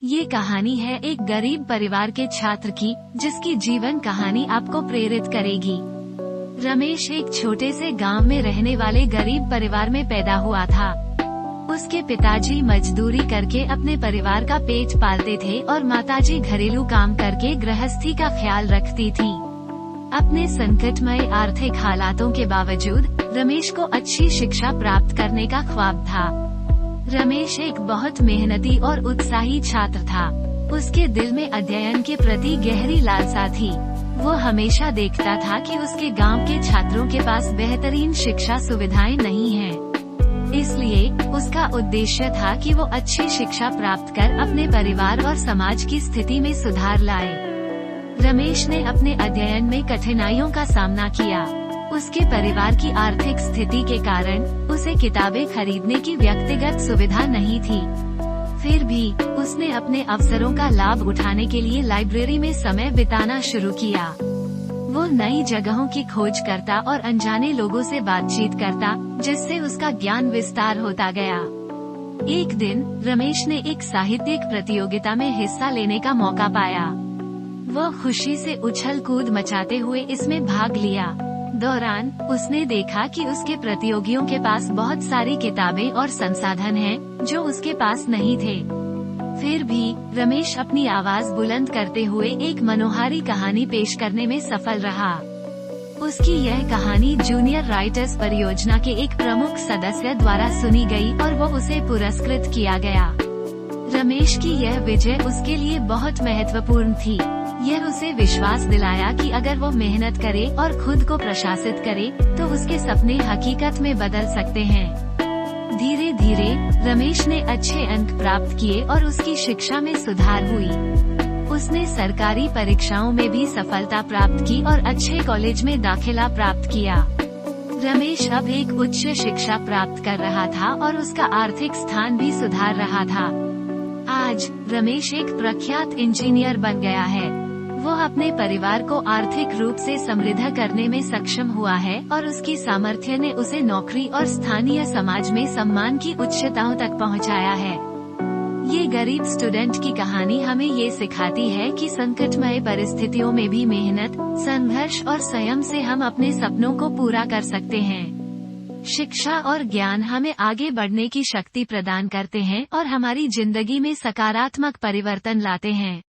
ये कहानी है एक गरीब परिवार के छात्र की, जिसकी जीवन कहानी आपको प्रेरित करेगी। रमेश एक छोटे से गांव में रहने वाले गरीब परिवार में पैदा हुआ था। उसके पिताजी मजदूरी करके अपने परिवार का पेट पालते थे और माताजी घरेलू काम करके गृहस्थी का ख्याल रखती थी। अपने संकटमय आर्थिक हालातों के बावजूद रमेश को अच्छी शिक्षा प्राप्त करने का ख्वाब था। रमेश एक बहुत मेहनती और उत्साही छात्र था। उसके दिल में अध्ययन के प्रति गहरी लालसा थी। वो हमेशा देखता था कि उसके गांव के छात्रों के पास बेहतरीन शिक्षा सुविधाएं नहीं हैं। इसलिए उसका उद्देश्य था कि वो अच्छी शिक्षा प्राप्त कर अपने परिवार और समाज की स्थिति में सुधार लाए। रमेश ने अपने अध्ययन में कठिनाइयों का सामना किया। उसके परिवार की आर्थिक स्थिति के कारण उसे किताबें खरीदने की व्यक्तिगत सुविधा नहीं थी। फिर भी उसने अपने अवसरों का लाभ उठाने के लिए लाइब्रेरी में समय बिताना शुरू किया। वो नई जगहों की खोज करता और अनजाने लोगों से बातचीत करता, जिससे उसका ज्ञान विस्तार होता गया। एक दिन रमेश ने एक साहित्यिक प्रतियोगिता में हिस्सा लेने का मौका पाया। वो खुशी से उछल कूद मचाते हुए इसमें भाग लिया। दौरान उसने देखा कि उसके प्रतियोगियों के पास बहुत सारी किताबें और संसाधन हैं, जो उसके पास नहीं थे। फिर भी रमेश अपनी आवाज बुलंद करते हुए एक मनोहारी कहानी पेश करने में सफल रहा। उसकी यह कहानी जूनियर राइटर्स परियोजना के एक प्रमुख सदस्य द्वारा सुनी गई और वो उसे पुरस्कृत किया गया। रमेश की यह विजय उसके लिए बहुत महत्वपूर्ण थी। यह उसे विश्वास दिलाया कि अगर वो मेहनत करे और खुद को प्रशासित करे, तो उसके सपने हकीकत में बदल सकते हैं। धीरे धीरे रमेश ने अच्छे अंक प्राप्त किए और उसकी शिक्षा में सुधार हुई। उसने सरकारी परीक्षाओं में भी सफलता प्राप्त की और अच्छे कॉलेज में दाखिला प्राप्त किया। रमेश अब एक उच्च शिक्षा प्राप्त कर रहा था और उसका आर्थिक स्थान भी सुधार रहा था। आज रमेश एक प्रख्यात इंजीनियर बन गया है। वो अपने परिवार को आर्थिक रूप से समृद्ध करने में सक्षम हुआ है और उसकी सामर्थ्य ने उसे नौकरी और स्थानीय समाज में सम्मान की उच्चताओं तक पहुंचाया है। ये गरीब स्टूडेंट की कहानी हमें ये सिखाती है कि संकटमय परिस्थितियों में भी मेहनत, संघर्ष और संयम से हम अपने सपनों को पूरा कर सकते हैं। शिक्षा और ज्ञान हमें आगे बढ़ने की शक्ति प्रदान करते हैं और हमारी जिंदगी में सकारात्मक परिवर्तन लाते हैं।